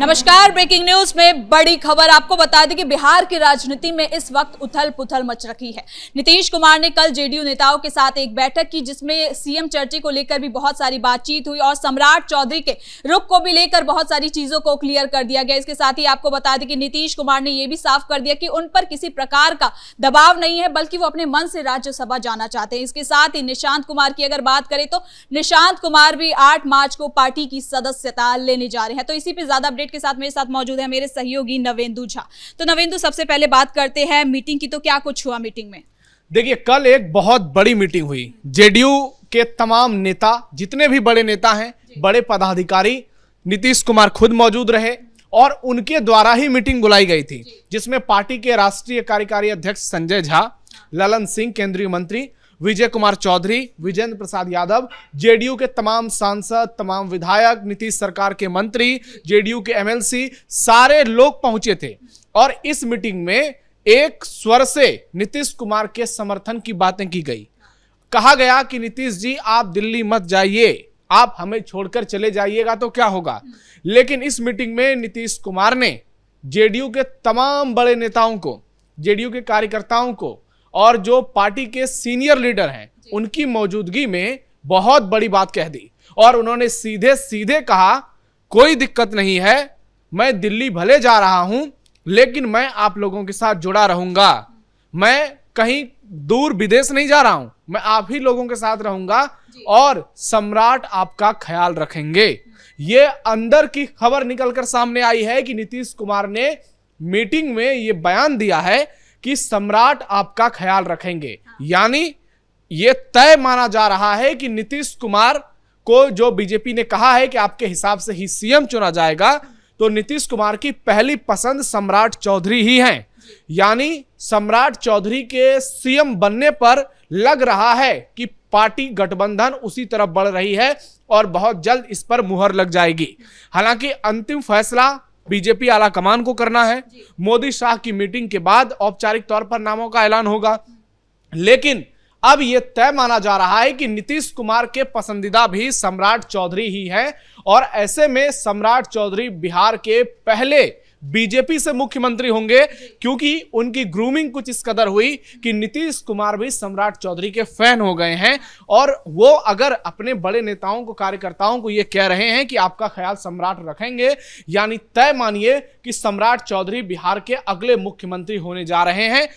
नमस्कार। Breaking news में बड़ी खबर आपको बता दें कि बिहार की राजनीति में इस वक्त उथल पुथल मच रखी है। नीतीश कुमार ने कल जेडीयू नेताओं के साथ एक बैठक की जिसमें सीएम चर्चा को लेकर भी बहुत सारी बातचीत हुई और सम्राट चौधरी के रुख को भी लेकर बहुत सारी चीजों को क्लियर कर दिया गया। इसके साथ ही आपको बता दें कि नीतीश कुमार ने यह भी साफ कर दिया कि उन पर किसी प्रकार का दबाव नहीं है, बल्कि वो अपने मन से राज्यसभा जाना चाहते हैं। इसके साथ ही निशांत कुमार की अगर बात करें तो निशांत कुमार भी 8 मार्च को पार्टी की सदस्यता लेने जा रहे हैं। तो इसी पे ज्यादा अपडेट के साथ मेरे साथ मौजूद है मेरे सहयोगी नवेंदु झा। तो नवेंदु, सबसे पहले बात करते हैं मीटिंग की। तो क्या कुछ हुआ मीटिंग में? देखिए, कल एक बहुत बड़ी मीटिंग हुई। जेडीयू के तमाम नेता, जितने भी बड़े नेता हैं, बड़े पदाधिकारी, नीतीश कुमार खुद मौजूद रहे और उनके द्वारा ही मीटिंग बुलाई गई थी, जिसमें पार्टी के राष्ट्रीय कार्यकारी अध्यक्ष संजय झा, ललन सिंह केंद्रीय मंत्री, विजय कुमार चौधरी, विजेंद्र प्रसाद यादव, जेडीयू के तमाम सांसद, तमाम विधायक, नीतीश सरकार के मंत्री, जेडीयू के एमएलसी, सारे लोग पहुंचे थे। और इस मीटिंग में एक स्वर से नीतीश कुमार के समर्थन की बातें की गई। कहा गया कि नीतीश जी, आप दिल्ली मत जाइए, आप हमें छोड़कर चले जाइएगा तो क्या होगा। लेकिन इस मीटिंग में नीतीश कुमार ने जेडीयू के तमाम बड़े नेताओं को, जेडीयू के कार्यकर्ताओं को और जो पार्टी के सीनियर लीडर हैं उनकी मौजूदगी में बहुत बड़ी बात कह दी। और उन्होंने सीधे सीधे कहा, कोई दिक्कत नहीं है, मैं दिल्ली भले जा रहा हूं लेकिन मैं आप लोगों के साथ जुड़ा रहूंगा। मैं कहीं दूर विदेश नहीं जा रहा हूं, मैं आप ही लोगों के साथ रहूंगा और सम्राट आपका ख्याल रखेंगे। ये अंदर की खबर निकलकर सामने आई है कि नीतीश कुमार ने मीटिंग में ये बयान दिया है कि सम्राट आपका ख्याल रखेंगे। यानी ये तय माना जा रहा है कि नीतीश कुमार को जो बीजेपी ने कहा है कि आपके हिसाब से ही सीएम चुना जाएगा, तो नीतीश कुमार की पहली पसंद सम्राट चौधरी ही हैं। यानी सम्राट चौधरी के सीएम बनने पर लग रहा है कि पार्टी गठबंधन उसी तरफ बढ़ रही है और बहुत जल्द इस पर मुहर लग जाएगी। हालांकि अंतिम फैसला बीजेपी आला कमान को करना है। मोदी शाह की मीटिंग के बाद औपचारिक तौर पर नामों का ऐलान होगा। लेकिन अब यह तय माना जा रहा है कि नीतीश कुमार के पसंदीदा भी सम्राट चौधरी ही हैं और ऐसे में सम्राट चौधरी बिहार के पहले बीजेपी से मुख्यमंत्री होंगे, क्योंकि उनकी ग्रूमिंग कुछ इस कदर हुई कि नीतीश कुमार भी सम्राट चौधरी के फैन हो गए हैं। और वो अगर अपने बड़े नेताओं को, कार्यकर्ताओं को ये कह रहे हैं कि आपका ख्याल सम्राट रखेंगे, यानी तय मानिए कि सम्राट चौधरी बिहार के अगले मुख्यमंत्री होने जा रहे हैं।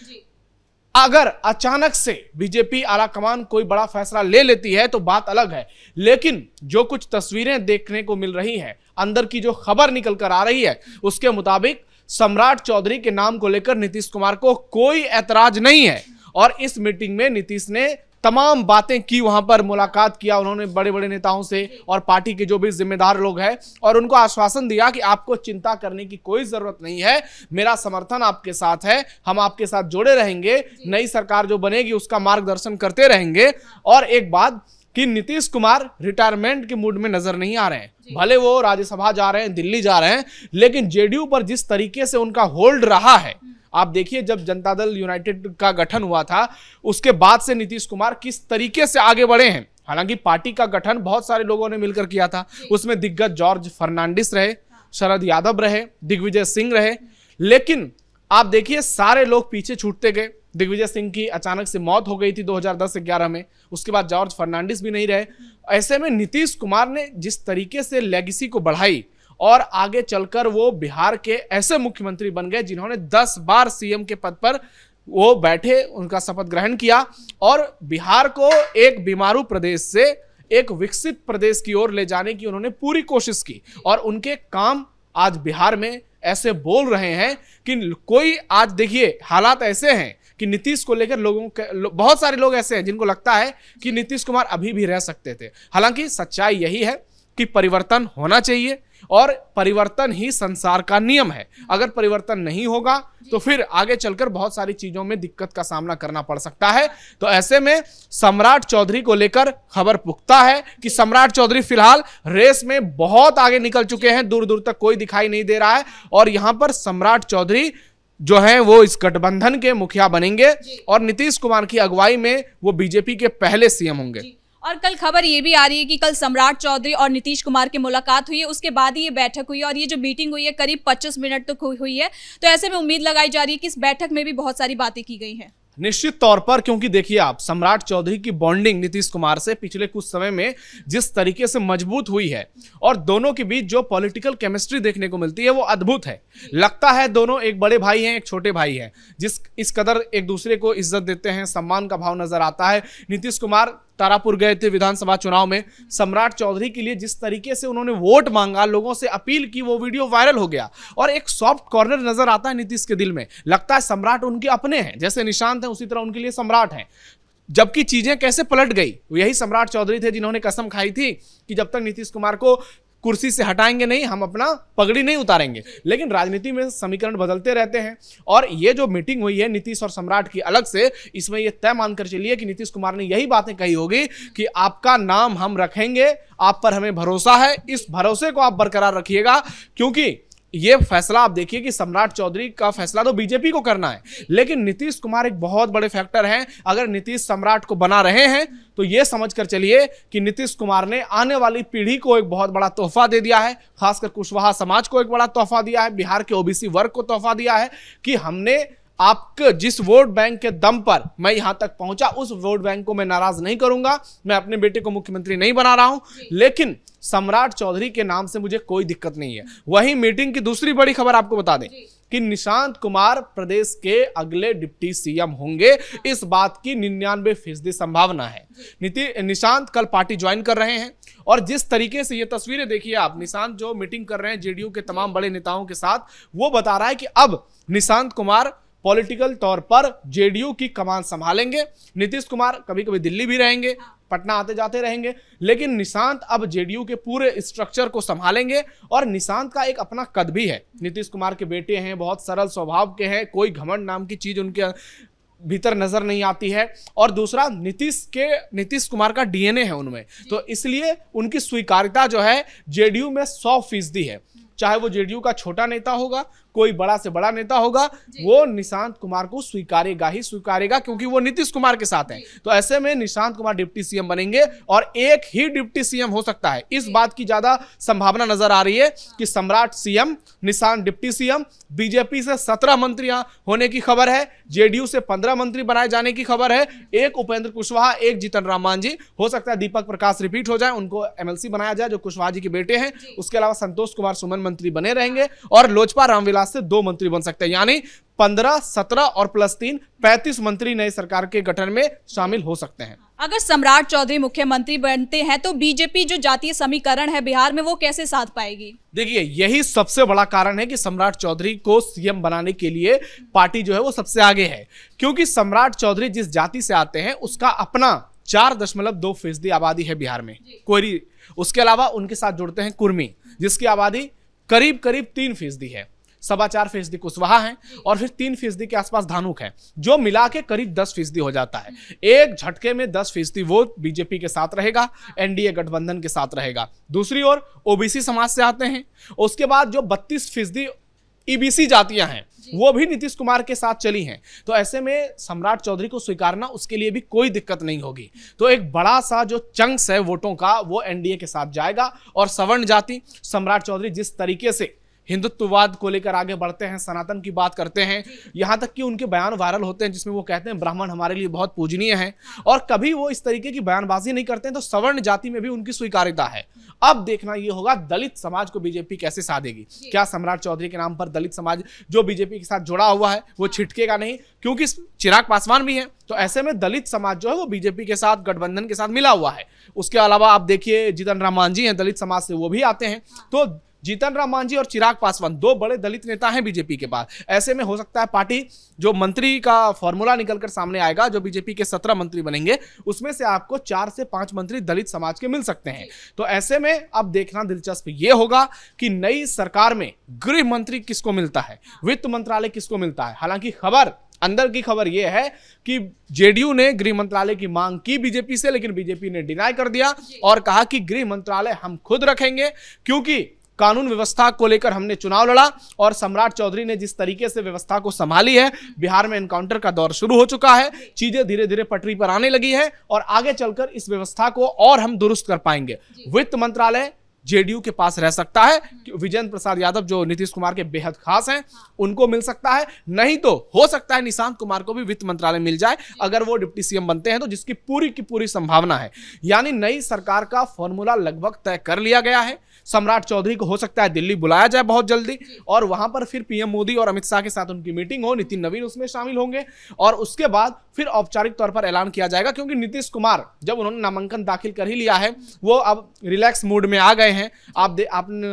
अगर अचानक से बीजेपी आलाकमान कोई बड़ा फैसला ले लेती है तो बात अलग है। लेकिन जो कुछ तस्वीरें देखने को मिल रही हैं, अंदर की जो खबर निकल कर आ रही है, उसके मुताबिक सम्राट चौधरी के नाम को लेकर नीतीश कुमार को कोई ऐतराज नहीं है। और इस मीटिंग में नीतीश ने तमाम बातें की, वहां पर मुलाकात किया उन्होंने बड़े बड़े नेताओं से और पार्टी के जो भी जिम्मेदार लोग हैं, और उनको आश्वासन दिया कि आपको चिंता करने की कोई जरूरत नहीं है, मेरा समर्थन आपके साथ है, हम आपके साथ जुड़े रहेंगे, नई सरकार जो बनेगी उसका मार्गदर्शन करते रहेंगे। और एक बात कि नीतीश कुमार रिटायरमेंट के मूड में नजर नहीं आ रहे हैं। भले वो राज्यसभा जा रहे हैं, दिल्ली जा रहे हैं, लेकिन जेडीयू पर जिस तरीके से उनका होल्ड रहा है, आप देखिए जब जनता दल यूनाइटेड का गठन हुआ था उसके बाद से नीतीश कुमार किस तरीके से आगे बढ़े हैं। हालांकि पार्टी का गठन बहुत सारे लोगों ने मिलकर किया था, उसमें दिग्गज जॉर्ज फर्नांडिस रहे, शरद यादव रहे, दिग्विजय सिंह रहे, लेकिन आप देखिए सारे लोग पीछे छूटते गए। दिग्विजय सिंह की अचानक से मौत हो गई थी 2010-11 में, उसके बाद जॉर्ज फर्नांडिस भी नहीं रहे। ऐसे में नीतीश कुमार ने जिस तरीके से लेगेसी को बढ़ाई और आगे चलकर वो बिहार के ऐसे मुख्यमंत्री बन गए जिन्होंने 10 बार सीएम के पद पर वो बैठे, उनका शपथ ग्रहण किया और बिहार को एक बीमारू प्रदेश से एक विकसित प्रदेश की ओर ले जाने की उन्होंने पूरी कोशिश की। और उनके काम आज बिहार में ऐसे बोल रहे हैं कि कोई, आज देखिए हालात ऐसे हैं कि नीतीश को लेकर लोगों के बहुत सारे लोग ऐसे हैं जिनको लगता है कि नीतीश कुमार अभी भी रह सकते थे। हालांकि सच्चाई यही है कि परिवर्तन होना चाहिए और परिवर्तन ही संसार का नियम है। अगर परिवर्तन नहीं होगा तो फिर आगे चलकर बहुत सारी चीजों में दिक्कत का सामना करना पड़ सकता है। तो ऐसे में सम्राट चौधरी को लेकर खबर पुख्ता है कि सम्राट चौधरी फिलहाल रेस में बहुत आगे निकल चुके हैं, दूर दूर तक कोई दिखाई नहीं दे रहा है। और यहां पर सम्राट चौधरी जो है वो इस गठबंधन के मुखिया बनेंगे और नीतीश कुमार की अगुवाई में वो बीजेपी के पहले सीएम होंगे। और कल खबर ये भी आ रही है कि कल सम्राट चौधरी और नीतीश कुमार की मुलाकात हुई है, उसके बाद ही ये बैठक हुई है और ये जो मीटिंग हुई है करीब 25 मिनट तक हुई है। तो ऐसे में उम्मीद लगाई जा रही है कि इस बैठक में भी बहुत सारी बातें की गई हैं। निश्चित तौर पर, क्योंकि देखिए आप, सम्राट चौधरी की बॉन्डिंग नीतीश कुमार से पिछले कुछ समय में जिस तरीके से मजबूत हुई है और दोनों के बीच जो पॉलिटिकल केमिस्ट्री देखने को मिलती है वो अद्भुत है। लगता है दोनों एक बड़े भाई हैं, एक छोटे भाई हैं, जिस इस कदर एक दूसरे को इज्जत देते हैं, सम्मान का भाव नजर आता है। नीतीश कुमार तारापुर गए थे विधानसभा चुनाव में, सम्राट चौधरी के लिए जिस तरीके से उन्होंने वोट मांगा, लोगों से अपील की, वो वीडियो वायरल हो गया और एक सॉफ्ट कॉर्नर नजर आता है नीतीश के दिल में। लगता है सम्राट उनके अपने हैं, जैसे निशांत हैं उसी तरह उनके लिए सम्राट हैं। जबकि चीजें कैसे पलट गई, यही सम्राट चौधरी थे जिन्होंने कसम खाई थी कि जब तक नीतीश कुमार को कुर्सी से हटाएंगे नहीं, हम अपना पगड़ी नहीं उतारेंगे। लेकिन राजनीति में समीकरण बदलते रहते हैं और ये जो मीटिंग हुई है नीतीश और सम्राट की अलग से, इसमें ये तय मानकर चलिए कि नीतीश कुमार ने यही बातें कही होगी कि आपका नाम हम रखेंगे, आप पर हमें भरोसा है, इस भरोसे को आप बरकरार रखिएगा। क्योंकि ये फैसला आप देखिए कि सम्राट चौधरी का फैसला तो बीजेपी को करना है, लेकिन नीतीश कुमार एक बहुत बड़े फैक्टर हैं। अगर नीतीश सम्राट को बना रहे हैं तो ये समझकर चलिए कि नीतीश कुमार ने आने वाली पीढ़ी को एक बहुत बड़ा तोहफा दे दिया है, खासकर कुशवाहा समाज को एक बड़ा तोहफा दिया है, बिहार के ओबीसी वर्ग को तोहफा दिया है कि हमने आपके जिस वोट बैंक के दम पर मैं यहां तक पहुंचा, उस वोट बैंक को मैं नाराज नहीं करूंगा। मैं अपने बेटे को मुख्यमंत्री नहीं बना रहा हूं, लेकिन सम्राट चौधरी के नाम से मुझे कोई दिक्कत नहीं है। वहीं मीटिंग की दूसरी बड़ी खबर आपको बता दें कि निशांत कुमार प्रदेश के अगले डिप्टी सीएम होंगे, इस बात की 99% संभावना है। निशांत कल पार्टी ज्वाइन कर रहे हैं और जिस तरीके से ये तस्वीरें देखिए आप, निशांत जो मीटिंग कर रहे हैं जेडीयू के तमाम बड़े नेताओं के साथ, वो बता रहा है कि अब निशांत कुमार पॉलिटिकल तौर पर जेडीयू की कमान संभालेंगे। नीतीश कुमार कभी कभी दिल्ली भी रहेंगे, पटना आते जाते रहेंगे, लेकिन निशांत अब जेडीयू के पूरे स्ट्रक्चर को संभालेंगे। और निशांत का एक अपना कद भी है, नीतीश कुमार के बेटे हैं, बहुत सरल स्वभाव के हैं, कोई घमंड नाम की चीज उनके भीतर नजर नहीं आती है। और दूसरा, नीतीश कुमार का डीएनए है उनमें, तो इसलिए उनकी स्वीकार्यता जो है जेडीयू में 100% है। चाहे वो जेडीयू का छोटा नेता होगा, कोई बड़ा से बड़ा नेता होगा, वो निशांत कुमार को स्वीकारेगा ही स्वीकारेगा, क्योंकि वो नीतीश कुमार के साथ हैं। तो ऐसे में निशांत कुमार डिप्टी सीएम बनेंगे और एक ही डिप्टी सीएम हो सकता है। इस बात की ज्यादा संभावना नजर आ रही है कि सम्राट CM, Nishant deputy CM. BJP से 17 मंत्रियां होने की खबर है, जेडीयू से 15 मंत्री बनाए जाने की खबर है। एक उपेंद्र कुशवाहा, एक जीतन राम मांझी, हो सकता है दीपक प्रकाश रिपीट हो जाए, उनको एमएलसी बनाया जाए जो कुशवाहा जी के बेटे हैं। उसके अलावा संतोष कुमार सुमन मंत्री बने रहेंगे और लोजपा रामविलास से 2 मंत्री बन सकते हैं, यानी 15, 17 और +3 35 मंत्री नई सरकार के गठन में शामिल हो सकते हैं। अगर सम्राट चौधरी मुख्यमंत्री बनते हैं तो बीजेपी जो जातीय समीकरण है बिहार में, वो कैसे साथ पाएगी? देखिए, यही सबसे बड़ा कारण है कि सम्राट चौधरी को सीएम बनाने के लिए पार्टी जो है वो सबसे आगे है। क्योंकि सम्राट चौधरी जिस जाति से आते हैं उसका अपना 4.2% आबादी है बिहार में, कोयरी। उसके अलावा उनके साथ जुड़ते हैं कुर्मी, जिसकी आबादी करीब 3% है। 4.25% कुशवाहा है और फिर 3% के आसपास धानुक है, जो मिला के करीब 10% हो जाता है। एक झटके में 10% वोट बीजेपी के साथ रहेगा, एनडीए गठबंधन के साथ रहेगा। दूसरी ओर ओबीसी समाज से आते हैं, उसके बाद जो 32% ईबीसी जातियां हैं वो भी नीतीश कुमार के साथ चली हैं। तो ऐसे में सम्राट चौधरी को स्वीकारना उसके लिए भी कोई दिक्कत नहीं होगी। तो एक बड़ा सा जो चंक्स है वोटों का वो एनडीए के साथ जाएगा। और सवर्ण जाति, सम्राट चौधरी जिस तरीके से हिंदुत्ववाद को लेकर आगे बढ़ते हैं, सनातन की बात करते हैं, यहाँ तक कि उनके बयान वायरल होते हैं जिसमें वो कहते हैं ब्राह्मण हमारे लिए बहुत पूजनीय है, और कभी वो इस तरीके की बयानबाजी नहीं करते हैं। तो सवर्ण जाति में भी उनकी स्वीकार्यता है। अब देखना ये होगा दलित समाज को बीजेपी कैसे साधेगी। क्या सम्राट चौधरी के नाम पर दलित समाज जो बीजेपी के साथ जुड़ा हुआ है वो छिटकेगा नहीं, क्योंकि चिराग पासवान भी है। तो ऐसे में दलित समाज जो है वो बीजेपी के साथ, गठबंधन के साथ मिला हुआ है। उसके अलावा आप देखिए जीतन राम मांझी हैं दलित समाज से, वो भी आते हैं। तो जीतन राम मांझी और चिराग पासवान 2 बड़े दलित नेता हैं बीजेपी के पास। ऐसे में हो सकता है पार्टी जो मंत्री का फॉर्मूला निकलकर सामने आएगा, जो बीजेपी के 17 मंत्री बनेंगे, उसमें से आपको 4 से 5 मंत्री दलित समाज के मिल सकते हैं। तो ऐसे में अब देखना दिलचस्प ये होगा कि नई सरकार में गृह मंत्री किसको मिलता है, वित्त मंत्रालय किसको मिलता है। हालांकि अंदर की खबर यह है कि जेडीयू ने गृह मंत्रालय की मांग की बीजेपी से, लेकिन बीजेपी ने डिनाई कर दिया और कहा कि गृह मंत्रालय हम खुद रखेंगे, क्योंकि कानून व्यवस्था को लेकर हमने चुनाव लड़ा और सम्राट चौधरी ने जिस तरीके से व्यवस्था को संभाली है, बिहार में एनकाउंटर का दौर शुरू हो चुका है, चीजें धीरे धीरे पटरी पर आने लगी है और आगे चलकर इस व्यवस्था को और हम दुरुस्त कर पाएंगे। वित्त मंत्रालय जेडीयू के पास रह सकता है, विजेंद्र प्रसाद यादव जो नीतीश कुमार के बेहद खास हैं उनको मिल सकता है, नहीं तो हो सकता है निशांत कुमार को भी वित्त मंत्रालय मिल जाए अगर वो डिप्टी सीएम बनते हैं, तो जिसकी पूरी की पूरी संभावना है। यानी नई सरकार का फॉर्मूला लगभग तय कर लिया गया है। सम्राट चौधरी को हो सकता है दिल्ली बुलाया जाए बहुत जल्दी और वहां पर फिर पीएम मोदी और अमित शाह के साथ उनकी मीटिंग हो, नितिन नवीन उसमें शामिल होंगे और उसके बाद फिर औपचारिक तौर पर ऐलान किया जाएगा, क्योंकि नीतीश कुमार जब उन्होंने नामांकन दाखिल कर ही लिया है वो अब रिलैक्स मूड में आ गए हैं।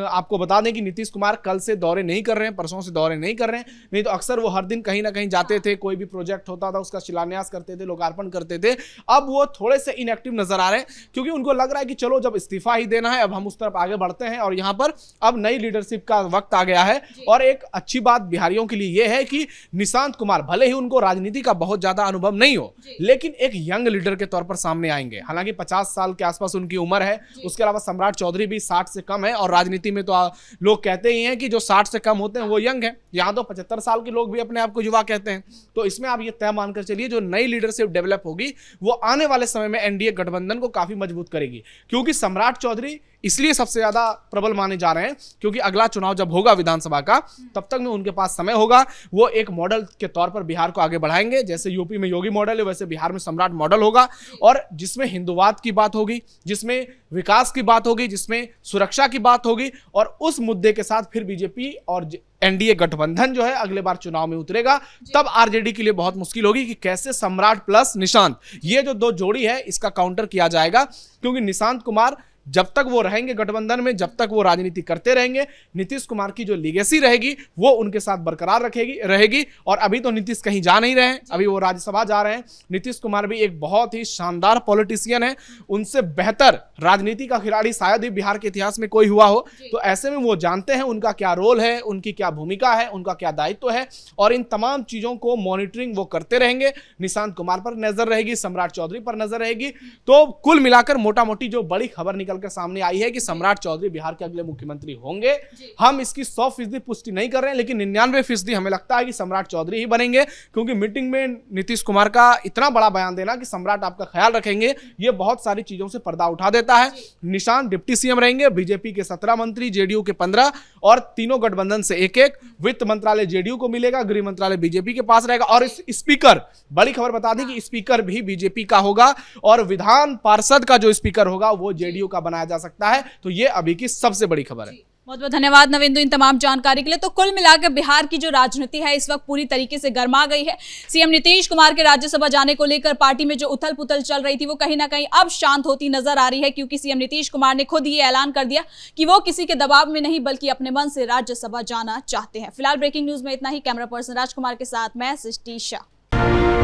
आपको बता दें कि नीतीश कुमार कल से दौरे नहीं कर रहे हैं, परसों से दौरे नहीं कर रहे हैं, नहीं तो अक्सर वो हर दिन कहीं ना कहीं जाते थे, कोई भी प्रोजेक्ट होता था उसका शिलान्यास करते थे, लोकार्पण करते थे। अब वो थोड़े से इनएक्टिव नजर आ रहे हैं क्योंकि उनको लग रहा है कि चलो जब इस्तीफा ही देना है अब हम उस तरफ आगे बढ़ते हैं और यहाँ पर अब नई लीडरशिप का वक्त आ गया है। और एक अच्छी बात बिहारियों के लिए यह है कि निशांत कुमार भले ही उनको राजनीति का बहुत ज्यादा अनुभव नहीं हो, लेकिन एक यंग लीडर के तौर पर सामने आएंगे। हालांकि 50 साल के आसपास उनकी उम्र है, उसके अलावा सम्राट चौधरी भी 60 से कम है और राजनीति में तो लोग कहते ही हैं कि जो 60 से कम होते हैं वो यंग है। यहां तो 75 साल के लोग भी अपने आप को युवा कहते हैं। तो इसमें आप ये तय मानकर चलिए जो नई लीडरशिप डेवलप होगी वो आने वाले समय में एनडीए गठबंधन को काफी मजबूत करेगी, क्योंकि सम्राट चौधरी इसलिए सबसे ज्यादा प्रबल माने जा रहे हैं क्योंकि अगला चुनाव जब होगा विधानसभा का तब तक में उनके पास समय होगा। वो एक मॉडल के तौर पर बिहार को आगे बढ़ाएंगे, जैसे यूपी में योगी मॉडल है वैसे बिहार में सम्राट मॉडल होगा और जिसमें हिंदुवाद की बात होगी, जिसमें विकास की बात होगी, जिसमें सुरक्षा की बात होगी और उस मुद्दे के साथ फिर बीजेपी और एनडीए गठबंधन जो है अगले बार चुनाव में उतरेगा। तब आरजेडी के लिए बहुत मुश्किल होगी कि कैसे सम्राट प्लस निशांत ये जो दो जोड़ी है इसका काउंटर किया जाएगा, क्योंकि निशांत कुमार जब तक वो रहेंगे गठबंधन में, जब तक वो राजनीति करते रहेंगे, नीतीश कुमार की जो लीगेसी रहेगी वो उनके साथ बरकरार रहेगी। और अभी तो नीतीश कहीं जा नहीं रहे हैं, अभी वो राज्यसभा जा रहे हैं। नीतीश कुमार भी एक बहुत ही शानदार पॉलिटिशियन है, उनसे बेहतर राजनीति का खिलाड़ी शायद ही बिहार के इतिहास में कोई हुआ हो। तो ऐसे में वो जानते हैं उनका क्या रोल है, उनकी क्या भूमिका है, उनका क्या दायित्व है और इन तमाम चीजों को मॉनिटरिंग वो करते रहेंगे। निशांत कुमार पर नजर रहेगी, सम्राट चौधरी पर नजर रहेगी। तो कुल मिलाकर मोटा मोटी जो बड़ी खबर निकल कर सामने आई है कि सम्राट चौधरी बिहार के अगले मुख्यमंत्री होंगे। हम इसकी 100% पुष्टि नहीं कर रहे हैं, लेकिन 99% हमें लगता है कि सम्राट चौधरी ही बनेंगे, क्योंकि मीटिंग में नीतीश कुमार का इतना बड़ा बयान देना कि सम्राट आपका ख्याल रखेंगे, ये बहुत सारी चीजों से पर्दा उठा देता है। निशांत डिप्टी सीएम रहेंगे, बीजेपी के 17 मंत्री, जेडीयू के 15 और तीनों गठबंधन से एक-एक। वित्त मंत्रालय जेडीयू को मिलेगा, गृह मंत्रालय बीजेपी के पास रहेगा और इस स्पीकर, बड़ी खबर बता दें कि स्पीकर भी बीजेपी का होगा और विधान पार्षद का जो स्पीकर होगा वो जेडीयू का बनाया जा सकता है। तो ये अभी की सबसे बड़ी खबर है। बहुत बहुत धन्यवाद नवेंदु इन तमाम जानकारी के लिए। तो कुल मिलाकर बिहार की जो राजनीति है इस वक्त पूरी तरीके से गर्मा गई है। सीएम नीतीश कुमार के राज्यसभा जाने को लेकर पार्टी में जो उथल पुथल चल रही थी वो कहीं ना कहीं अब शांत होती नजर आ रही है, क्योंकि सीएम नीतीश कुमार ने खुद ये ऐलान कर दिया कि वो किसी के दबाव में नहीं बल्कि अपने मन से राज्यसभा जाना चाहते हैं। फिलहाल ब्रेकिंग न्यूज में इतना ही। कैमरा पर्सन राजकुमार के साथ मैं सृष्टि शाह।